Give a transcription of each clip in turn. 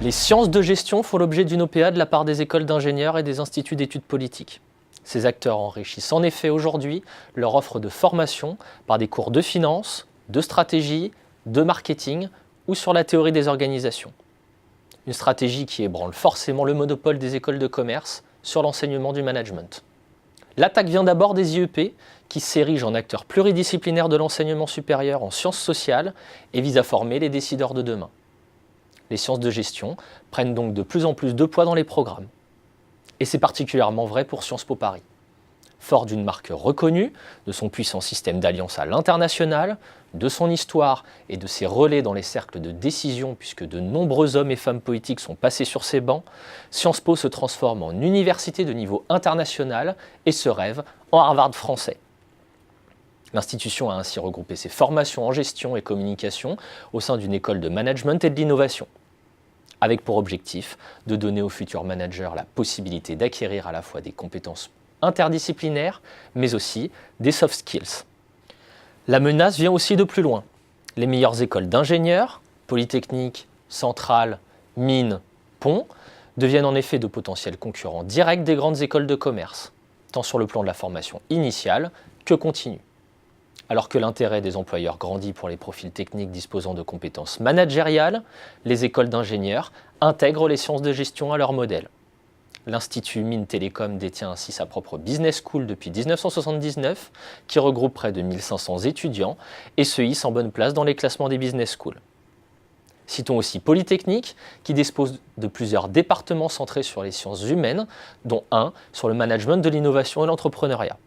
Les sciences de gestion font l'objet d'une OPA de la part des écoles d'ingénieurs et des instituts d'études politiques. Ces acteurs enrichissent en effet aujourd'hui leur offre de formation par des cours de finance, de stratégie, de marketing ou sur la théorie des organisations. Une stratégie qui ébranle forcément le monopole des écoles de commerce sur l'enseignement du management. L'attaque vient d'abord des IEP, qui s'érigent en acteurs pluridisciplinaires de l'enseignement supérieur en sciences sociales et visent à former les décideurs de demain. Les sciences de gestion prennent donc de plus en plus de poids dans les programmes. Et c'est particulièrement vrai pour Sciences Po Paris. Fort d'une marque reconnue, de son puissant système d'alliance à l'international, de son histoire et de ses relais dans les cercles de décision puisque de nombreux hommes et femmes politiques sont passés sur ses bancs, Sciences Po se transforme en université de niveau international et se rêve en Harvard français. L'institution a ainsi regroupé ses formations en gestion et communication au sein d'une école de management et de l'innovation, avec pour objectif de donner aux futurs managers la possibilité d'acquérir à la fois des compétences interdisciplinaires, mais aussi des soft skills. La menace vient aussi de plus loin. Les meilleures écoles d'ingénieurs, Polytechnique, Centrale, Mines, Ponts, deviennent en effet de potentiels concurrents directs des grandes écoles de commerce, tant sur le plan de la formation initiale que continue. Alors que l'intérêt des employeurs grandit pour les profils techniques disposant de compétences managériales, les écoles d'ingénieurs intègrent les sciences de gestion à leur modèle. L'Institut Mines Télécom détient ainsi sa propre business school depuis 1979, qui regroupe près de 1500 étudiants et se hisse en bonne place dans les classements des business schools. Citons aussi Polytechnique, qui dispose de plusieurs départements centrés sur les sciences humaines, dont un sur le management de l'innovation et l'entrepreneuriat.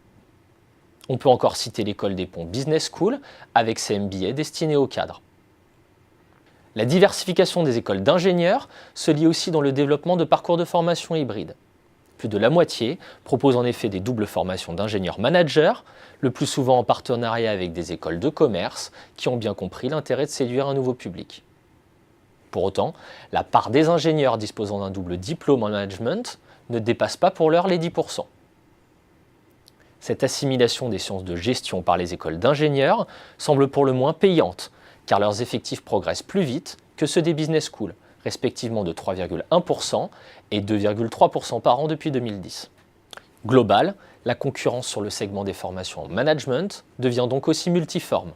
On peut encore citer l'école des Ponts Business School, avec ses MBA destinés aux cadres. La diversification des écoles d'ingénieurs se lie aussi dans le développement de parcours de formation hybrides. Plus de la moitié propose en effet des doubles formations d'ingénieurs-managers, le plus souvent en partenariat avec des écoles de commerce qui ont bien compris l'intérêt de séduire un nouveau public. Pour autant, la part des ingénieurs disposant d'un double diplôme en management ne dépasse pas pour l'heure les 10%. Cette assimilation des sciences de gestion par les écoles d'ingénieurs semble pour le moins payante, car leurs effectifs progressent plus vite que ceux des business schools, respectivement de 3,1% et 2,3% par an depuis 2010. Global, la concurrence sur le segment des formations en management devient donc aussi multiforme.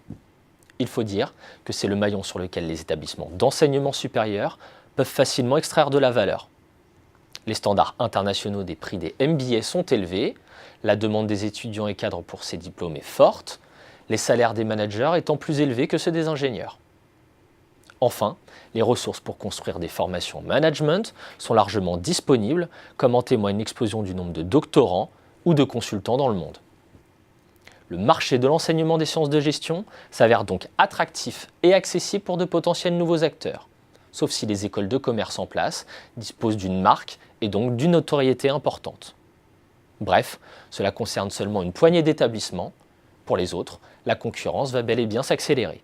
Il faut dire que c'est le maillon sur lequel les établissements d'enseignement supérieur peuvent facilement extraire de la valeur. Les standards internationaux des prix des MBA sont élevés, la demande des étudiants et cadres pour ces diplômes est forte, les salaires des managers étant plus élevés que ceux des ingénieurs. Enfin, les ressources pour construire des formations en management sont largement disponibles, comme en témoigne l'explosion du nombre de doctorants ou de consultants dans le monde. Le marché de l'enseignement des sciences de gestion s'avère donc attractif et accessible pour de potentiels nouveaux acteurs, sauf si les écoles de commerce en place disposent d'une marque et donc d'une notoriété importante. Bref, cela concerne seulement une poignée d'établissements. Pour les autres, la concurrence va bel et bien s'accélérer.